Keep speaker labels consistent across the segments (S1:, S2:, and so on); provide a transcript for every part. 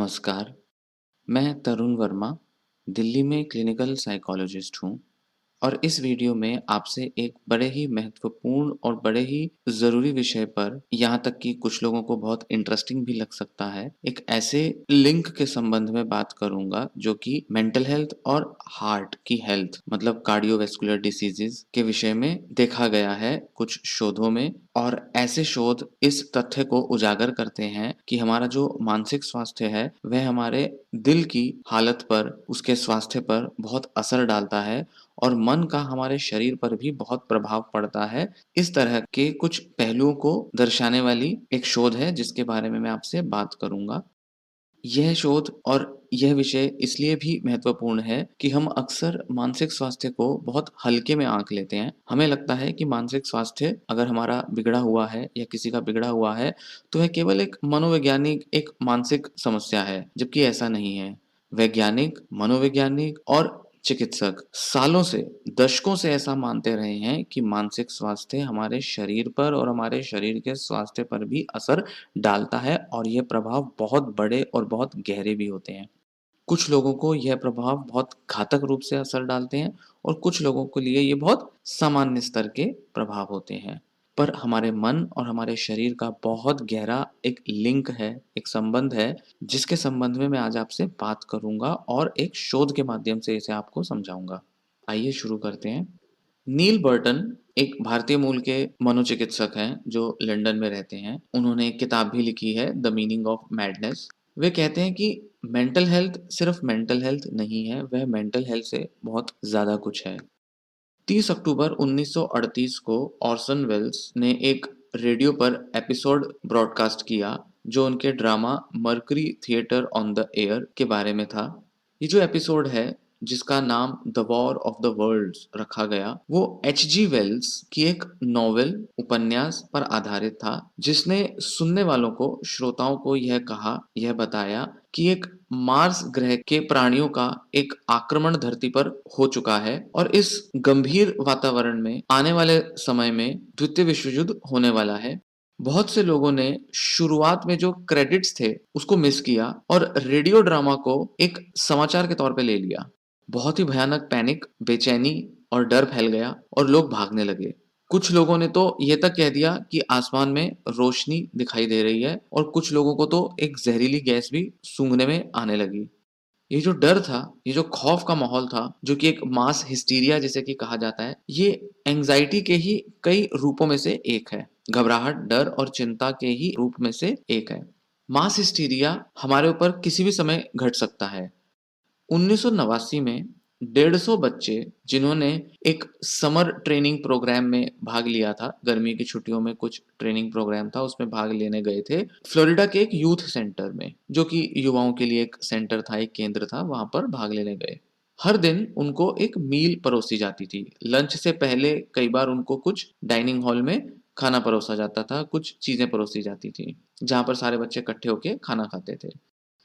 S1: नमस्कार, मैं तरुण वर्मा, दिल्ली में क्लिनिकल साइकोलॉजिस्ट हूँ और इस वीडियो में आपसे एक बड़े ही महत्वपूर्ण और बड़े ही ज़रूरी विषय पर, यहाँ तक कि कुछ लोगों को बहुत इंटरेस्टिंग भी लग सकता है, एक ऐसे लिंक के संबंध में बात करूँगा जो कि मेंटल हेल्थ और हार्ट की हेल्थ मतलब कार्डियोवैस्कुलर डिसीजेज़ के विषय में देखा गया है कुछ शोधों में। और ऐसे शोध इस तथ्य को उजागर करते हैं कि हमारा जो मानसिक स्वास्थ्य है, वह हमारे दिल की हालत पर, उसके स्वास्थ्य पर बहुत असर डालता है और मन का हमारे शरीर पर भी बहुत प्रभाव पड़ता है। इस तरह के कुछ पहलुओं को दर्शाने वाली एक शोध है जिसके बारे में मैं आपसे बात करूँगा। यह शोध और यह विषय इसलिए भी महत्वपूर्ण है कि हम अक्सर मानसिक स्वास्थ्य को बहुत हल्के में आँक लेते हैं। हमें लगता है कि मानसिक स्वास्थ्य अगर हमारा बिगड़ा हुआ है या किसी का बिगड़ा हुआ है, तो वह केवल एक मनोवैज्ञानिक एक मानसिक समस्या है, जबकि ऐसा नहीं है। वैज्ञानिक, मनोवैज्ञानिक और चिकित्सक सालों से, दशकों से ऐसा मानते रहे हैं कि मानसिक स्वास्थ्य हमारे शरीर पर और हमारे शरीर के स्वास्थ्य पर भी असर डालता है और ये प्रभाव बहुत बड़े और बहुत गहरे भी होते हैं। कुछ लोगों को यह प्रभाव बहुत घातक रूप से असर डालते हैं और कुछ लोगों के लिए ये बहुत सामान्य स्तर के प्रभाव होते हैं। पर हमारे मन और हमारे शरीर का बहुत गहरा एक लिंक है, एक संबंध है, जिसके संबंध में मैं आज आपसे बात करूँगा और एक शोध के माध्यम से इसे आपको समझाऊँगा। आइए शुरू करते हैं। नील बर्टन एक भारतीय मूल के मनोचिकित्सक हैं जो लंदन में रहते हैं। उन्होंने एक किताब भी लिखी है द मीनिंग ऑफ मैडनेस। वे कहते हैं कि मेंटल हेल्थ सिर्फ मेंटल हेल्थ नहीं है, वह मेंटल हेल्थ से बहुत ज़्यादा कुछ है। 30 अक्टूबर 1938 को ऑर्सन वेल्स ने एक रेडियो पर एपिसोड ब्रॉडकास्ट किया जो उनके drama mercury theatre on the air के बारे में था। ये जो एपिसोड है जिसका नाम the war of the worlds रखा गया, वो एच जी वेल्स की एक नॉवेल उपन्यास पर आधारित था जिसने सुनने वालों को, श्रोताओं को यह बताया कि एक मार्स ग्रह के प्राणियों का एक आक्रमण धरती पर हो चुका है और इस गंभीर वातावरण में आने वाले समय में द्वितीय विश्व युद्ध होने वाला है। बहुत से लोगों ने शुरुआत में जो क्रेडिट्स थे उसको मिस किया और रेडियो ड्रामा को एक समाचार के तौर पे ले लिया। बहुत ही भयानक पैनिक, बेचैनी और डर फैल गया और लोग भागने लगे। कुछ लोगों ने तो ये तक कह दिया कि आसमान में रोशनी दिखाई दे रही है और कुछ लोगों को तो एक जहरीली गैस भी सूंघने में आने लगी। ये जो डर था, ये जो खौफ का माहौल था, जो कि एक मास हिस्टीरिया जिसे कि कहा जाता है, ये एंग्जायटी के ही कई रूपों में से एक है। घबराहट, डर और चिंता के ही रूप में से एक है। मास हिस्टीरिया हमारे ऊपर किसी भी समय घट सकता है। 1989 में 150 बच्चे जिन्होंने एक समर ट्रेनिंग प्रोग्राम में भाग लिया था, गर्मी की छुट्टियों में कुछ ट्रेनिंग प्रोग्राम था, उसमें भाग लेने गए थे फ्लोरिडा के एक यूथ सेंटर में, जो कि युवाओं के लिए एक सेंटर था, एक केंद्र था, वहां पर भाग लेने गए। हर दिन उनको एक मील परोसी जाती थी। लंच से पहले कई बार उनको कुछ डाइनिंग हॉल में खाना परोसा जाता था, कुछ चीजें परोसी जाती थी, जहां पर सारे बच्चे इकट्ठे होके खाना खाते थे।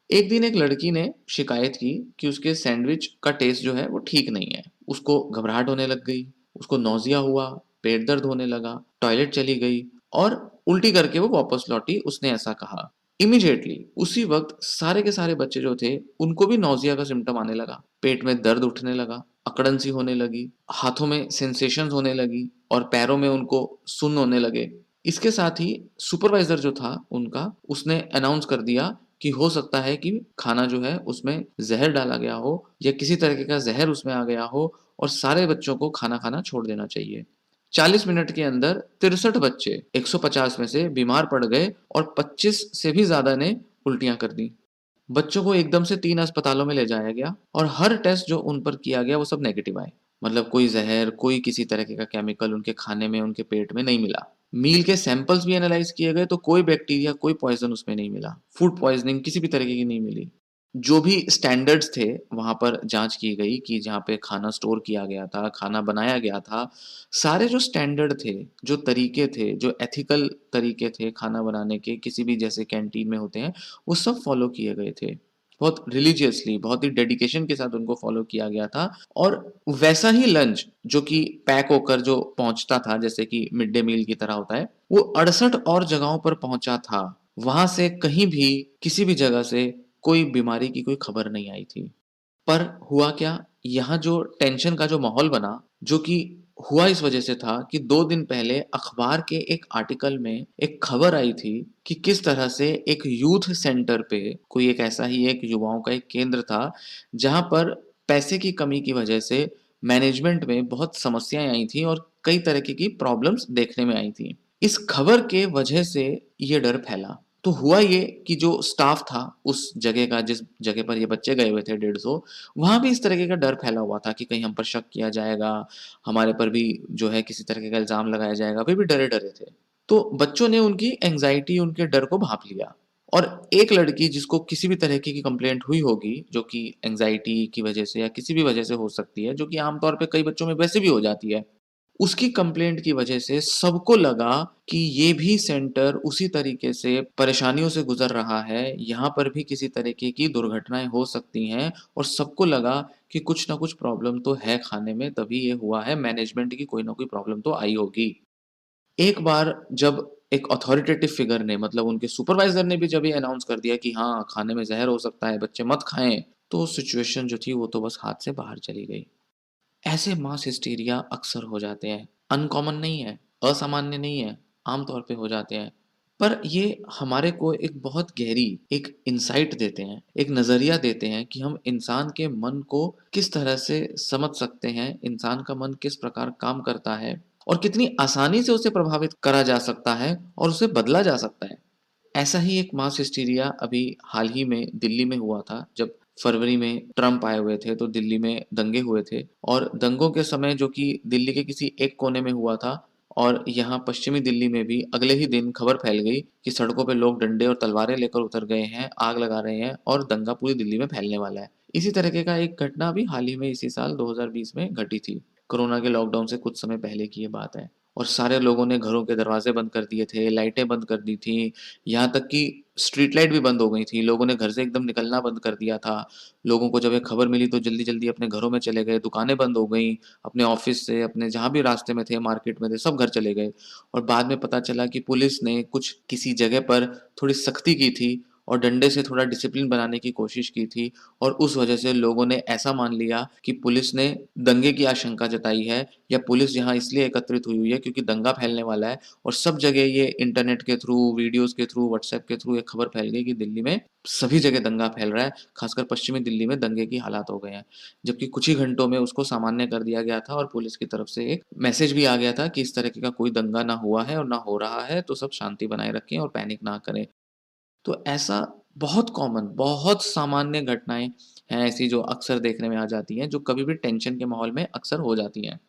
S1: एक दिन एक लड़की ने शिकायत की कि उसके सैंडविच का टेस्ट जो है वो ठीक नहीं है। उसको घबराहट होने लग गई, उसको नौजिया हुआ, पेट दर्द होने लगा, टॉयलेट चली गई और उल्टी करके वो वापस लौटी। उसने ऐसा कहा। इमीडिएटली उसी वक्त सारे के सारे बच्चे जो थे उनको भी नौजिया का सिम्टम आने लगा, पेट में दर्द उठने लगा, अकड़न सी होने लगी, हाथों में सेंसेशंस होने लगी और पैरों में उनको सुन्न होने लगे। इसके साथ ही सुपरवाइजर जो था उनका, उसने अनाउंस कर दिया कि हो सकता है कि खाना जो है उसमें ज़हर डाला गया हो या किसी तरीके का ज़हर उसमें आ गया हो और सारे बच्चों को खाना खाना छोड़ देना चाहिए। 40 मिनट के अंदर 63 बच्चे 150 में से बीमार पड़ गए और 25 से भी ज़्यादा ने उल्टियाँ कर दी। बच्चों को एकदम से 3 अस्पतालों में ले जाया गया और हर टेस्ट जो उन पर किया गया वो सब नेगेटिव आए। मतलब कोई ज़हर, कोई किसी तरीके का केमिकल उनके खाने में, उनके पेट में नहीं मिला। मील के सैंपल्स भी एनालाइज़ किए गए तो कोई बैक्टीरिया, कोई पॉइज़न उसमें नहीं मिला। फूड पॉइज़निंग किसी भी तरीके की नहीं मिली। जो भी स्टैंडर्ड्स थे वहाँ पर जाँच की गई कि जहाँ पे खाना स्टोर किया गया था, खाना बनाया गया था, सारे जो स्टैंडर्ड थे, जो तरीके थे, जो एथिकल तरीके थे खाना बनाने के, किसी भी जैसे कैंटीन में होते हैं, वो सब फ़ॉलो किए गए थे। बहुत रिलिजियसली, बहुत ही डेडिकेशन के साथ उनको फ़ॉलो किया गया था और वैसा ही लंच जो कि पैक होकर जो पहुँचता था, जैसे कि मिड डे मील की तरह होता है, वो 68 और जगहों पर पहुँचा था। वहाँ से कहीं भी, किसी भी जगह से कोई बीमारी की कोई खबर नहीं आई थी। पर हुआ क्या, यहाँ जो टेंशन का जो माहौल बना, जो कि हुआ इस वजह से था कि 2 दिन पहले अखबार के एक आर्टिकल में एक खबर आई थी कि किस तरह से एक यूथ सेंटर पे कोई एक ऐसा ही एक युवाओं का एक केंद्र था, जहाँ पर पैसे की कमी की वजह से मैनेजमेंट में बहुत समस्याएँ आई थी और कई तरीके की प्रॉब्लम्स देखने में आई थी। इस खबर के वजह से ये डर फैला। तो हुआ ये कि जो स्टाफ था उस जगह का, जिस जगह पर ये बच्चे गए हुए थे 150, वहाँ भी इस तरीके का डर फैला हुआ था कि कहीं हम पर शक किया जाएगा, हमारे पर भी जो है किसी तरह का इल्ज़ाम लगाया जाएगा, वे भी डरे-डरे थे। तो बच्चों ने उनकी एंग्ज़ायटी, उनके डर को भाँप लिया और एक लड़की जिसको किसी भी तरीके की कंप्लेंट हुई होगी, जो कि एंग्ज़ायटी की वजह से या किसी भी वजह से हो सकती है, जो कि आम तौर पे कई बच्चों में वैसे भी हो जाती है। उसकी कंप्लेंट की वजह से सबको लगा कि ये भी सेंटर उसी तरीके से परेशानियों से गुज़र रहा है, यहाँ पर भी किसी तरीके की दुर्घटनाएँ हो सकती हैं और सबको लगा कि कुछ न कुछ प्रॉब्लम तो है खाने में, तभी ये हुआ है, मैनेजमेंट की कोई न कोई प्रॉब्लम तो आई होगी। एक बार जब एक अथॉरिटेटिव फिगर ने, मतलब उनके सुपरवाइज़र ने भी जब ये अनाउंस कर दिया कि हाँ, खाने में ज़हर हो सकता है, बच्चे मत खाएँ, तो सिचुएशन जो थी वो तो बस हाथ से बाहर चली गई। ऐसे मास हिस्टीरिया अक्सर हो जाते हैं, अनकॉमन नहीं है, असामान्य नहीं है, आम तौर पे हो जाते हैं। पर ये हमारे को एक बहुत गहरी एक इनसाइट देते हैं, एक नज़रिया देते हैं कि हम इंसान के मन को किस तरह से समझ सकते हैं, इंसान का मन किस प्रकार काम करता है और कितनी आसानी से उसे प्रभावित करा जा सकता है और उसे बदला जा सकता है। ऐसा ही एक मास हिस्टीरिया अभी हाल ही में दिल्ली में हुआ था, जब फरवरी में ट्रंप आए हुए थे, तो दिल्ली में दंगे हुए थे और दंगों के समय, जो कि दिल्ली के किसी एक कोने में हुआ था और यहाँ पश्चिमी दिल्ली में भी अगले ही दिन खबर फैल गई कि सड़कों पे लोग डंडे और तलवारें लेकर उतर गए हैं, आग लगा रहे हैं और दंगा पूरी दिल्ली में फैलने वाला है। इसी तरीके का एक घटना अभी हाल ही में इसी साल 2020 में घटी थी। कोरोना के लॉकडाउन से कुछ समय पहले की ये बात है और सारे लोगों ने घरों के दरवाजे बंद कर दिए थे, लाइटें बंद कर दी थी, यहाँ तक कि स्ट्रीट लाइट भी बंद हो गई थी, लोगों ने घर से एकदम निकलना बंद कर दिया था। लोगों को जब ये खबर मिली तो जल्दी-जल्दी अपने घरों में चले गए, दुकानें बंद हो गईं, अपने ऑफ़िस से, अपने जहाँ भी रास्ते में थे, मार्केट में थे, सब घर चले गए और बाद में पता चला कि पुलिस ने कुछ किसी जगह पर थोड़ी सख्ती की थी और डंडे से थोड़ा डिसिप्लिन बनाने की कोशिश की थी और उस वजह से लोगों ने ऐसा मान लिया कि पुलिस ने दंगे की आशंका जताई है या पुलिस यहाँ इसलिए एकत्रित हुई हुई है क्योंकि दंगा फैलने वाला है और सब जगह ये इंटरनेट के थ्रू, वीडियोज़ के थ्रू, व्हाट्सएप के थ्रू एक खबर फैल गई कि दिल्ली में सभी जगह दंगा फैल रहा है, खासकर पश्चिमी दिल्ली में दंगे की हालात हो गए हैं। जबकि कुछ ही घंटों में उसको सामान्य कर दिया गया था और पुलिस की तरफ से एक मैसेज भी आ गया था कि इस तरीके का कोई दंगा ना हुआ है और ना हो रहा है, तो सब शांति बनाए रखें और पैनिक ना करें। तो ऐसा बहुत कॉमन, बहुत सामान्य घटनाएँ हैं ऐसी, जो अक्सर देखने में आ जाती हैं, जो कभी भी टेंशन के माहौल में अक्सर हो जाती हैं।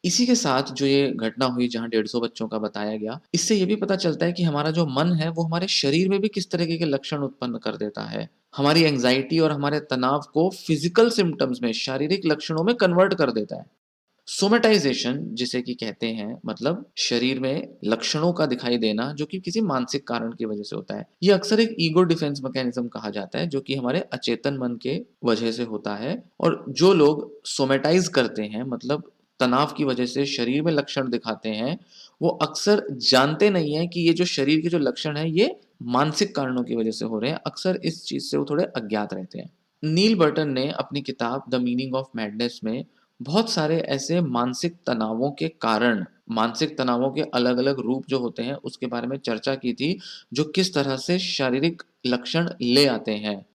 S1: इसी के साथ जो ये घटना हुई जहाँ 150 बच्चों का बताया गया, इससे ये भी पता चलता है कि हमारा जो मन है वो हमारे शरीर में भी किस तरीके के लक्षण उत्पन्न कर देता है। हमारी एंग्ज़ायटी और हमारे तनाव को फ़िज़िकल सिम्पटम्स में, शारीरिक लक्षणों में कन्वर्ट कर देता है। सोमेटाइज़ेशन जिसे कि कहते हैं, मतलब शरीर में लक्षणों का दिखाई देना जो कि किसी मानसिक कारण की वजह से होता है। ये अक्सर एक ईगो डिफेंस मैकेनिज़्म कहा जाता है, जो कि हमारे अचेतन मन के वजह से होता है और जो लोग सोमेटाइज़ करते हैं, मतलब तनाव की वजह से शरीर में लक्षण दिखाते हैं, वो अक्सर जानते नहीं हैं कि ये जो शरीर के जो लक्षण हैं, ये मानसिक कारणों की वजह से हो रहे हैं। अक्सर इस चीज़ से वो थोड़े अज्ञात रहते हैं। नील बर्टन ने अपनी किताब द मीनिंग ऑफ मैडनेस में बहुत सारे ऐसे मानसिक तनावों के कारण, मानसिक तनावों के अलग-अलग रूप जो होते हैं, उसके बारे में चर्चा की थी, जो किस तरह से शारीरिक लक्षण ले आते हैं।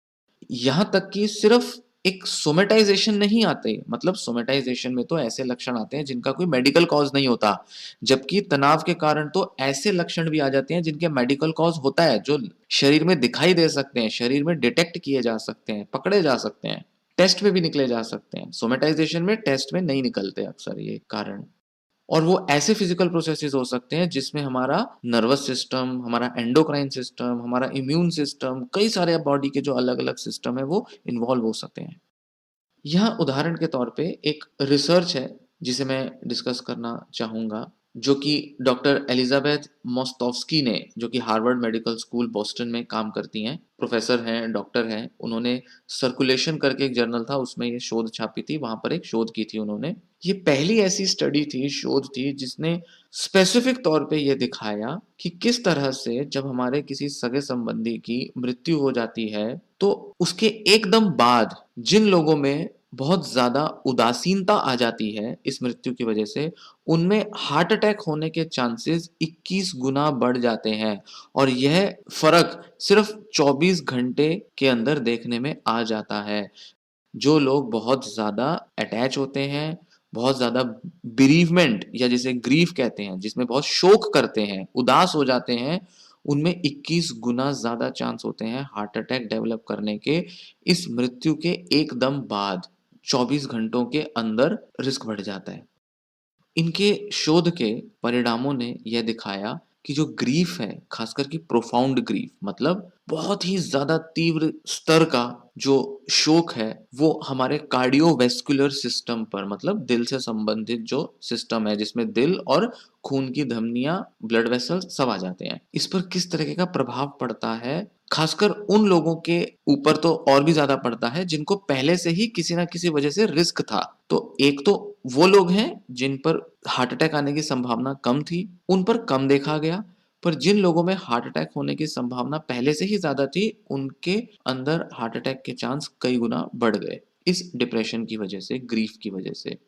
S1: यहाँ तक कि सिर्फ़ एक सोमेटाइज़ेशन नहीं आते, मतलब सोमेटाइज़ेशन में तो ऐसे लक्षण आते हैं जिनका कोई मेडिकल कॉज़ नहीं होता, जबकि तनाव के कारण तो ऐसे लक्षण भी आ जाते हैं जिनके मेडिकल कॉज़ होता है, जो शरीर में दिखाई दे सकते हैं, शरीर में डिटेक्ट किए जा सकते हैं, पकड़े जा सकते हैं, टेस्ट में भी निकले जा सकते हैं। सोमेटाइज़ेशन में टेस्ट में नहीं निकलते अक्सर ये कारण। और वो ऐसे फिज़िकल प्रोसेसेस हो सकते हैं जिसमें हमारा नर्वस सिस्टम, हमारा एंडोक्राइन सिस्टम, हमारा इम्यून सिस्टम, कई सारे बॉडी के जो अलग-अलग सिस्टम है वो इन्वॉल्व हो सकते हैं। यहाँ उदाहरण के तौर पे एक रिसर्च है जिसे मैं डिस्कस करना चाहूँगा, जो कि डॉक्टर एलिजाबेथ मोस्टोव्स्की ने, जो कि हार्वर्ड मेडिकल स्कूल बोस्टन में काम करती हैं, प्रोफेसर हैं, डॉक्टर हैं, उन्होंने सर्कुलेशन करके एक जर्नल था, उसमें ये शोध छापी थी, वहां पर एक शोध की थी उन्होंने। ये पहली ऐसी स्टडी थी, शोध थी, जिसने स्पेसिफिक तौर पे ये दिखाया कि किस तरह से जब हमारे किसी सगे संबंधी की मृत्यु हो जाती है, तो उसके एकदम बाद जिन लोगों में बहुत ज्यादा उदासीनता आ जाती है इस मृत्यु की वजह से, उनमें हार्ट अटैक होने के चांसेस 21 गुना बढ़ जाते हैं। और यह फर्क सिर्फ 24 घंटे के अंदर देखने में आ जाता है। जो लोग बहुत ज़्यादा अटैच होते हैं, बहुत ज़्यादा बेरीवमेंट या जिसे ग्रीफ कहते हैं, जिसमें बहुत शोक करते हैं, उदास हो जाते हैं, उनमें 21 गुना ज़्यादा चांस होते हैं हार्ट अटैक डेवलप करने के, इस मृत्यु के एकदम बाद 24 घंटों के अंदर रिस्क बढ़ जाता है। इनके शोध के परिणामों ने यह दिखाया कि जो ग्रीफ है, खासकर कि प्रोफाउंड ग्रीफ, मतलब बहुत ही ज्यादा तीव्र स्तर का जो शोक है, वो हमारे कार्डियोवैस्कुलर सिस्टम पर, मतलब दिल से संबंधित जो सिस्टम है, जिसमें दिल और खून की धमनियां, ब्लड वेसल्स सब आ जाते हैं, इस पर किस तरीके का प्रभाव पड़ता है, खासकर उन लोगों के ऊपर तो और भी ज्यादा पड़ता है जिनको पहले से ही किसी ना किसी वजह से रिस्क था। तो एक तो वो लोग हैं जिन पर हार्ट अटैक आने की संभावना कम थी, उन पर कम देखा गया, पर जिन लोगों में हार्ट अटैक होने की संभावना पहले से ही ज्यादा थी, उनके अंदर हार्ट अटैक के चांस कई गुना बढ़ गए, इस डिप्रेशन की वजह से, ग्रीफ की वजह से।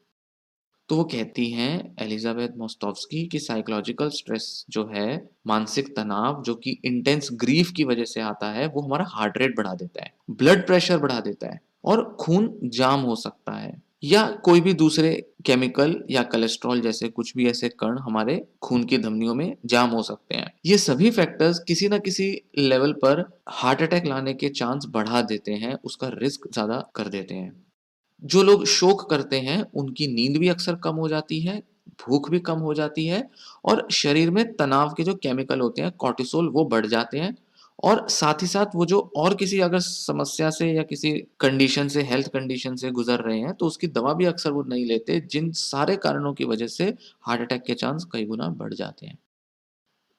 S1: तो वो कहती हैं एलिजाबेथ मोस्टोव्स्की कि साइकोलॉजिकल स्ट्रेस जो है, मानसिक तनाव जो कि इंटेंस ग्रीफ की वजह से आता है, वो हमारा हार्ट रेट बढ़ा देता है, ब्लड प्रेशर बढ़ा देता है, और खून जाम हो सकता है, या कोई भी दूसरे केमिकल या कोलेस्ट्रॉल जैसे कुछ भी ऐसे कण हमारे खून की धमनियों में जाम हो सकते हैं। ये सभी फैक्टर्स किसी ना किसी लेवल पर हार्ट अटैक लाने के चांस बढ़ा देते हैं, उसका रिस्क ज्यादा कर देते हैं। जो लोग शोक करते हैं, उनकी नींद भी अक्सर कम हो जाती है, भूख भी कम हो जाती है, और शरीर में तनाव के जो केमिकल होते हैं, कॉर्टिसोल, वो बढ़ जाते हैं। और साथ ही साथ वो जो और किसी अगर समस्या से या किसी कंडीशन से, हेल्थ कंडीशन से गुजर रहे हैं, तो उसकी दवा भी अक्सर वो नहीं लेते, जिन सारे कारणों की वजह से हार्ट अटैक के चांस कई गुना बढ़ जाते हैं।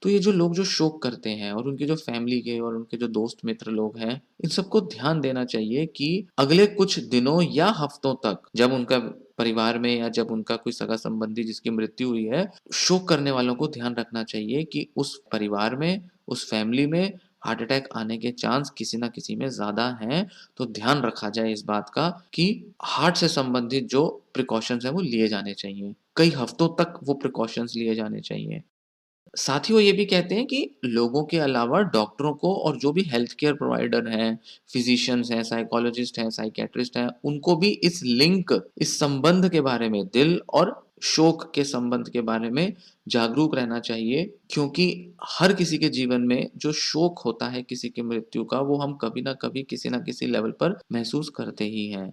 S1: तो ये जो लोग जो शोक करते हैं, और उनके जो फैमिली के और उनके जो दोस्त मित्र लोग हैं, इन सबको ध्यान देना चाहिए कि अगले कुछ दिनों या हफ्तों तक, जब उनका परिवार में या जब उनका कोई सगा संबंधी जिसकी मृत्यु हुई है, शोक करने वालों को ध्यान रखना चाहिए कि उस परिवार में, उस फैमिली में हार्ट अटैक आने के चांस किसी ना किसी में ज्यादा हैं। तो ध्यान रखा जाए इस बात का कि हार्ट से संबंधित जो प्रिकॉशंस हैं वो लिए जाने चाहिए, कई हफ्तों तक वो प्रिकॉशंस लिए जाने चाहिए। साथ ही वो ये भी कहते हैं कि लोगों के अलावा डॉक्टरों को और जो भी हेल्थ केयर प्रोवाइडर हैं, फिजिशियंस हैं, साइकोलॉजिस्ट हैं, साइकियाट्रिस्ट हैं, उनको भी इस लिंक, इस संबंध के बारे में, दिल और शोक के संबंध के बारे में जागरूक रहना चाहिए, क्योंकि हर किसी के जीवन में जो शोक होता है किसी की मृत्यु का, वो हम कभी ना कभी किसी ना किसी लेवल पर महसूस करते ही हैं।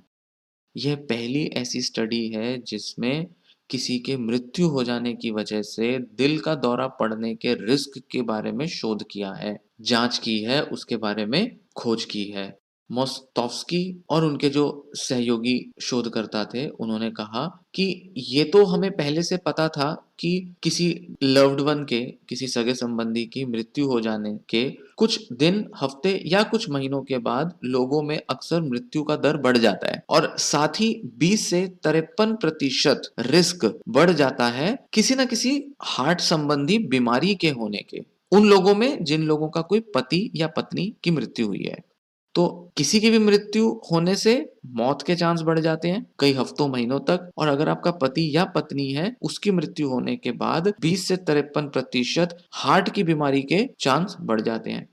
S1: यह पहली ऐसी स्टडी है जिसमें किसी के मृत्यु हो जाने की वजह से दिल का दौरा पड़ने के रिस्क के बारे में शोध किया है, जांच की है, उसके बारे में खोज की है। मोस्टोव्स्की और उनके जो सहयोगी शोधकर्ता थे, उन्होंने कहा कि ये तो हमें पहले से पता था कि किसी लव्ड वन के, किसी सगे संबंधी की मृत्यु हो जाने के कुछ दिन, हफ्ते या कुछ महीनों के बाद लोगों में अक्सर मृत्यु का दर बढ़ जाता है, और साथ ही 20 से 53% रिस्क बढ़ जाता है किसी ना किसी हार्ट संबंधी बीमारी के होने के, उन लोगों में जिन लोगों का कोई पति या पत्नी की मृत्यु हुई है। तो किसी की भी मृत्यु होने से मौत के चांस बढ़ जाते हैं कई हफ्तों, महीनों तक, और अगर आपका पति या पत्नी है, उसकी मृत्यु होने के बाद 20 से 53% हार्ट की बीमारी के चांस बढ़ जाते हैं।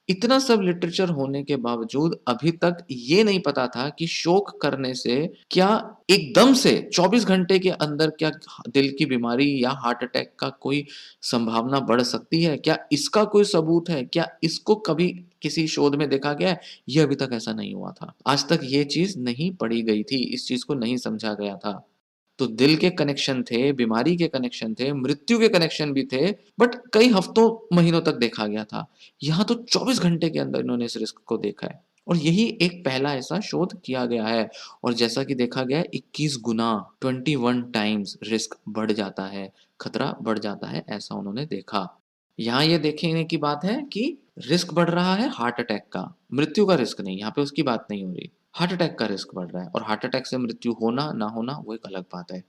S1: इतना सब लिटरेचर होने के बावजूद अभी तक ये नहीं पता था कि शोक करने से क्या एकदम से 24 घंटे के अंदर क्या दिल की बीमारी या हार्ट अटैक का कोई संभावना बढ़ सकती है, क्या इसका कोई सबूत है, क्या इसको कभी किसी शोध में देखा गया है? ये अभी तक ऐसा नहीं हुआ था, आज तक ये चीज नहीं पढ़ी गई थी, इस चीज को नहीं समझा गया था। तो दिल के कनेक्शन थे, बीमारी के कनेक्शन थे, मृत्यु के कनेक्शन भी थे, बट कई हफ्तों, महीनों तक देखा गया था। यहाँ तो 24 घंटे के अंदर इन्होंने इस रिस्क को देखा है, और यही एक पहला ऐसा शोध किया गया है। और जैसा कि देखा गया है, 21 गुना, 21 टाइम्स रिस्क बढ़ जाता है खतरा बढ़ जाता है, ऐसा उन्होंने देखा। यहाँ ये देखने की बात है कि रिस्क बढ़ रहा है हार्ट अटैक का, मृत्यु का रिस्क नहीं, यहाँ पे उसकी बात नहीं हो रही। हार्ट अटैक का रिस्क बढ़ रहा है और हार्ट अटैक से मृत्यु होना, ना होना वो एक अलग बात है।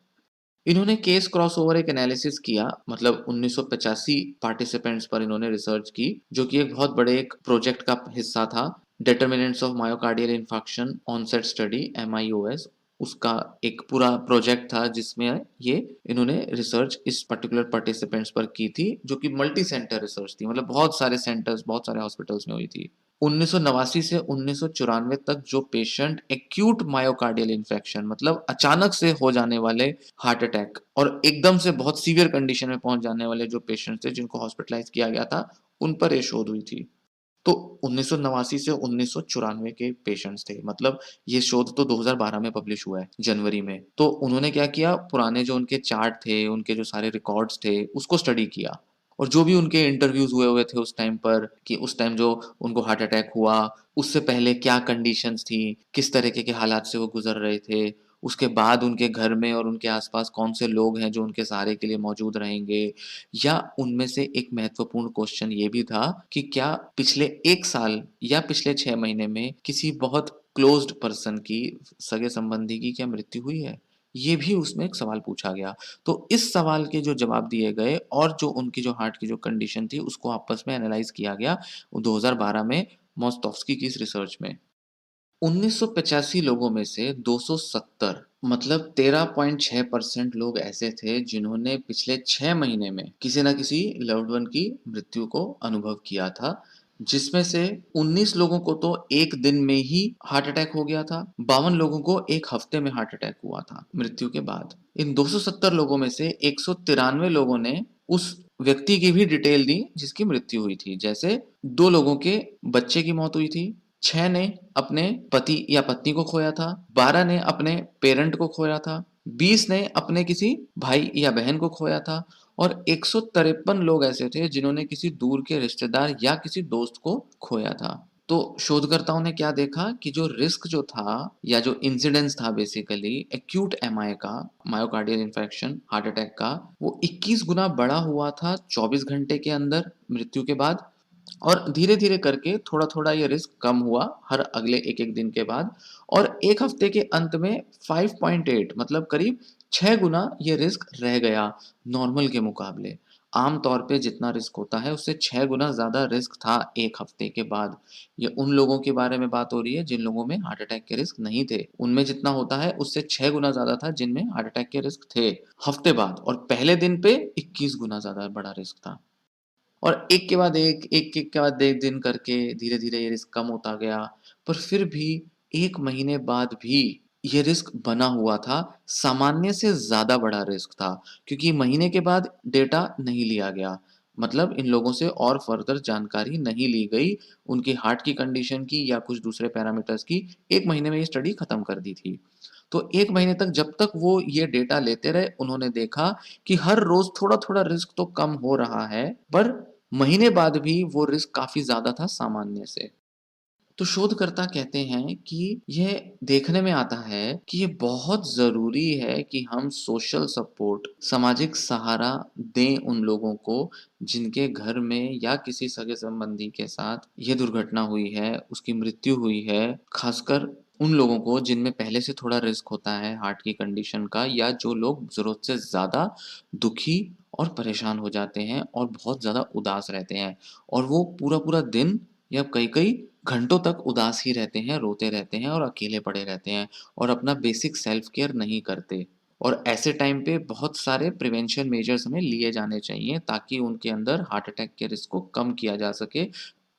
S1: इन्होंने केस क्रॉसओवर एक एनालिसिस किया, मतलब 1985 पार्टिसिपेंट्स पर इन्होंने रिसर्च की, जो कि एक बहुत बड़े एक प्रोजेक्ट का हिस्सा था, determinants of myocardial infarction onset study MIOS. उसका एक पूरा प्रोजेक्ट था जिसमें ये इन्होंने रिसर्च इस पर्टिकुलर पार्टिसिपेंट्स पर की थी, जो कि मल्टी सेंटर रिसर्च थी, मतलब बहुत सारे सेंटर्स, बहुत सारे हॉस्पिटल्स में हुई थी। 1989 से 1994 तक जो पेशेंट एक्यूट मायोकार्डियल इन्फेक्शन, मतलब अचानक से हो जाने वाले हार्ट अटैक और एकदम से बहुत सीवियर कंडीशन में पहुंच जाने वाले जो पेशेंट थे जिनको हॉस्पिटलाइज किया गया था, उन पर ये शोध हुई थी। तो 1989 से 1994 के पेशेंट्स थे, मतलब ये शोध तो 2012 में पब्लिश हुआ है जनवरी में। तो उन्होंने क्या किया, पुराने जो उनके चार्ट थे, उनके जो सारे रिकॉर्ड्स थे, उसको स्टडी किया और जो भी उनके इंटरव्यूज हुए हुए थे उस टाइम पर, कि उस टाइम जो उनको हार्ट अटैक हुआ उससे पहले क्या कंडीशंस थी, किस तरीके के हालात से वो गुजर रहे थे, उसके बाद उनके घर में और उनके आसपास कौन से लोग हैं जो उनके सहारे के लिए मौजूद रहेंगे, या उनमें से एक महत्वपूर्ण क्वेश्चन ये भी था कि क्या पिछले 1 साल या पिछले 6 महीने में किसी बहुत क्लोज्ड पर्सन की, सगे संबंधी की क्या मृत्यु हुई है? ये भी उसमें एक सवाल पूछा गया। तो इस सवाल के जो जवाब दिए गए और जो उनकी जो हार्ट की जो कंडीशन थी उसको आपस में एनालाइज़ किया गया 2012 में मोस्टोव्स्की की इस रिसर्च में। 1985 लोगों में से 270, मतलब 13.6% लोग ऐसे थे जिन्होंने पिछले 6 महीने में किसी न किसी लव्ड वन की मृत्यु को अनुभव किया था, जिसमें से 19 लोगों को तो 1 दिन में ही हार्ट अटैक हो गया था, 52 लोगों को 1 हफ्ते में हार्ट अटैक हुआ था मृत्यु के बाद। इन 270 लोगों में से 193 लोगों ने उस व्यक्ति की भी डिटेल दी जिसकी मृत्यु हुई थी। जैसे 2 लोगों के बच्चे की मौत हुई थी, 6 ने अपने पति या पत्नी को खोया था, 12 ने अपने पेरेंट को खोया था, 20 ने अपने किसी भाई या बहन को खोया था और 153 लोग ऐसे थे जिन्होंने किसी दूर के रिश्तेदार या किसी दोस्त को खोया था। तो शोधकर्ताओं ने क्या देखा कि जो रिस्क जो था या जो इंसिडेंस था बेसिकली एक्यूट एमआई का, मायोकार्डियल इन्फेक्शन, हार्ट अटैक का, वो 21 गुना बढ़ा हुआ था 24 घंटे के अंदर मृत्यु के बाद, और धीरे-धीरे करके थोड़ा-थोड़ा ये रिस्क कम हुआ हर अगले 1-1 दिन के बाद, और 1 हफ्ते के अंत में 5.8, मतलब करीब 6 गुना ये रिस्क रह गया नॉर्मल के मुकाबले। आम तौर पे जितना रिस्क होता है उससे 6 गुना ज़्यादा रिस्क था 1 हफ्ते के बाद। ये उन लोगों के बारे में बात हो रही है जिन लोगों में हार्ट अटैक के रिस्क नहीं थे। उनमें जितना होता है उससे 6 गुना ज़्यादा था जिनमें हार्ट अटैक के रिस्क थे हफ्ते बाद, और पहले दिन पे 21 गुना ज़्यादा बड़ा रिस्क था। और एक के बाद एक, एक के बाद एक दिन करके धीरे-धीरे ये रिस्क कम होता गया। पर फिर भी 1 महीने बाद भी ये रिस्क बना हुआ था, सामान्य से ज़्यादा बड़ा रिस्क था, क्योंकि महीने के बाद डेटा नहीं लिया गया। मतलब इन लोगों से और फर्दर जानकारी नहीं ली गई, उनकी हार्ट की कंडीशन की या कुछ दूसरे पैरामीटर्स की। 1 महीने में ये स्टडी खत्म कर दी थी। तो 1 महीने तक जब तक वो ये डेटा लेते रहे, उन्होंने देखा कि हर रोज़ थोड़ा-थोड़ा रिस्क तो कम हो रहा है, पर महीने बाद भी वो रिस्क काफ़ी ज़्यादा था सामान्य से। तो शोधकर्ता कहते हैं कि यह देखने में आता है कि ये बहुत ज़रूरी है कि हम सोशल सपोर्ट, सामाजिक सहारा दें उन लोगों को जिनके घर में या किसी सगे-संबंधी के साथ ये दुर्घटना हुई है, उसकी मृत्यु हुई है। ख़ासकर उन लोगों को जिनमें पहले से थोड़ा रिस्क होता है हार्ट की कंडीशन का, या जो लोग ज़रूरत से ज़्यादा दुखी और परेशान हो जाते हैं और बहुत ज़्यादा उदास रहते हैं, और वो पूरा-पूरा दिन या कई-कई घंटों तक उदास ही रहते हैं, रोते रहते हैं और अकेले पड़े रहते हैं और अपना बेसिक सेल्फ केयर नहीं करते। और ऐसे टाइम पे बहुत सारे प्रिवेंशन मेजर्स हमें लिए जाने चाहिए ताकि उनके अंदर हार्ट अटैक के रिस्क को कम किया जा सके।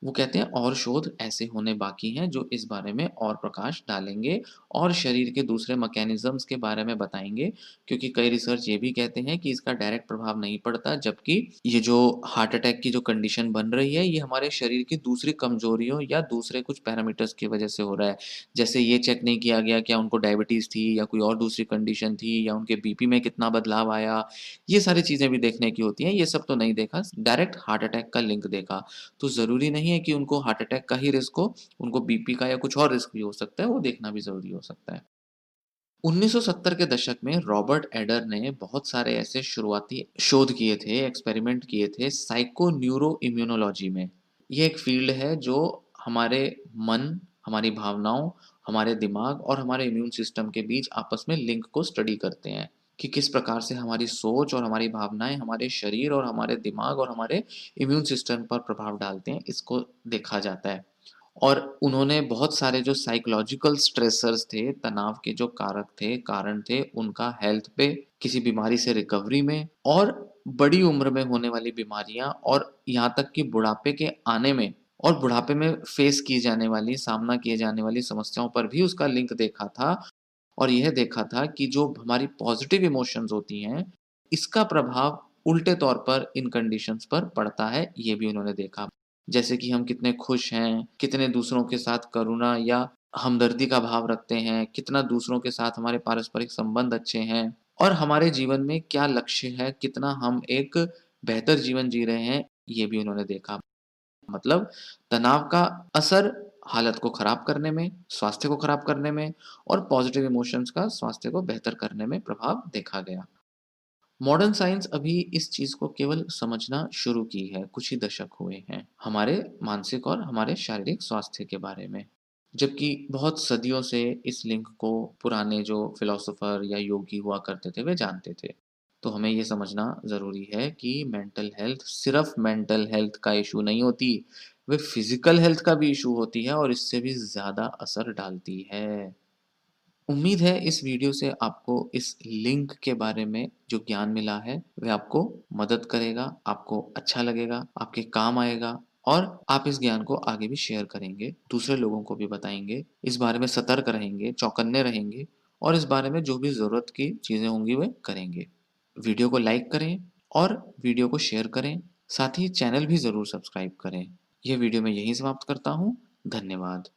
S1: वो कहते हैं और शोध ऐसे होने बाकी हैं जो इस बारे में और प्रकाश डालेंगे और शरीर के दूसरे मैकेनिज़्म्स के बारे में बताएँगे, क्योंकि कई रिसर्च ये भी कहते हैं कि इसका डायरेक्ट प्रभाव नहीं पड़ता, जबकि ये जो हार्ट अटैक की जो कंडीशन बन रही है, ये हमारे शरीर की दूसरी कमज़ोरियों या दूसरे कुछ पैरामीटर्स की वजह से हो रहा है। जैसे ये चेक नहीं किया गया क्या उनको डायबिटीज़ थी या कोई और दूसरी कंडीशन थी या उनके बीपी में कितना बदलाव आया, ये सारी चीज़ें भी देखने की होती हैं। ये सब तो नहीं देखा, डायरेक्ट हार्ट अटैक का लिंक देखा। तो ज़रूरी नहीं है कि उनको हार्ट अटैक का ही रिस्क हो, उनको बीपी का या कुछ और रिस्क भी हो सकता है, वो देखना भी ज़रूरी हो सकता है। 1970 के दशक में रॉबर्ट एडर ने बहुत सारे ऐसे शुरुआती शोध किए थे, एक्सपेरिमेंट किए थे साइको न्यूरो इम्यूनोलॉजी में। ये एक फील्ड है जो हमारे मन, हमारी भावनाओं, हमारे दिमाग और हमारे इम्यून सिस्टम के बीच आपस में लिंक को स्टडी करते हैं कि किस प्रकार से हमारी सोच और हमारी भावनाएं हमारे शरीर और हमारे दिमाग और हमारे इम्यून सिस्टम पर प्रभाव डालते हैं, इसको देखा जाता है। और उन्होंने बहुत सारे जो साइकोलॉजिकल स्ट्रेसर्स थे, तनाव के जो कारक थे, कारण थे, उनका हेल्थ पे, किसी बीमारी से रिकवरी में और बड़ी उम्र में होने वाली बीमारियाँ और यहाँ तक कि बुढ़ापे के आने में और बुढ़ापे में फेस की जाने वाली, सामना किए जाने वाली समस्याओं पर भी उसका लिंक देखा था। और यह देखा था कि जो हमारी पॉजिटिव इमोशंस होती हैं, इसका प्रभाव उल्टे तौर पर इन कंडीशंस पर पड़ता है, ये भी उन्होंने देखा। जैसे कि हम कितने खुश हैं, कितने दूसरों के साथ करुणा या हमदर्दी का भाव रखते हैं, कितना दूसरों के साथ हमारे पारस्परिक संबंध अच्छे हैं और हमारे जीवन में क्या लक्ष्य है, कितना हम एक बेहतर जीवन जी रहे हैं, ये भी उन्होंने देखा। मतलब तनाव का असर हालत को खराब करने में, स्वास्थ्य को खराब करने में और पॉजिटिव इमोशंस का स्वास्थ्य को बेहतर करने में प्रभाव देखा गया। मॉडर्न साइंस अभी इस चीज को केवल समझना शुरू की है, कुछ ही दशक हुए हैं हमारे मानसिक और हमारे शारीरिक स्वास्थ्य के बारे में। जबकि बहुत सदियों से इस लिंक को पुराने जो फिलोसोफर या योगी हुआ करते थे वे जानते थे। तो हमें ये समझना ज़रूरी है कि मेंटल हेल्थ सिर्फ मेंटल हेल्थ का इशू नहीं होती, वे फिजिकल हेल्थ का भी इशू होती है और इससे भी ज़्यादा असर डालती है। उम्मीद है इस वीडियो से आपको इस लिंक के बारे में जो ज्ञान मिला है वह आपको मदद करेगा, आपको अच्छा लगेगा, आपके काम आएगा और आप इस ज्ञान को आगे भी शेयर करेंगे, दूसरे लोगों को भी बताएंगे, इस बारे में सतर्क रहेंगे, चौकन्ने रहेंगे और इस बारे में जो भी ज़रूरत की चीज़ें होंगी वह करेंगे। वीडियो को लाइक करें और वीडियो को शेयर करें, साथ ही चैनल भी ज़रूर सब्सक्राइब करें। यह वीडियो मैं यहीं समाप्त करता हूँ। धन्यवाद।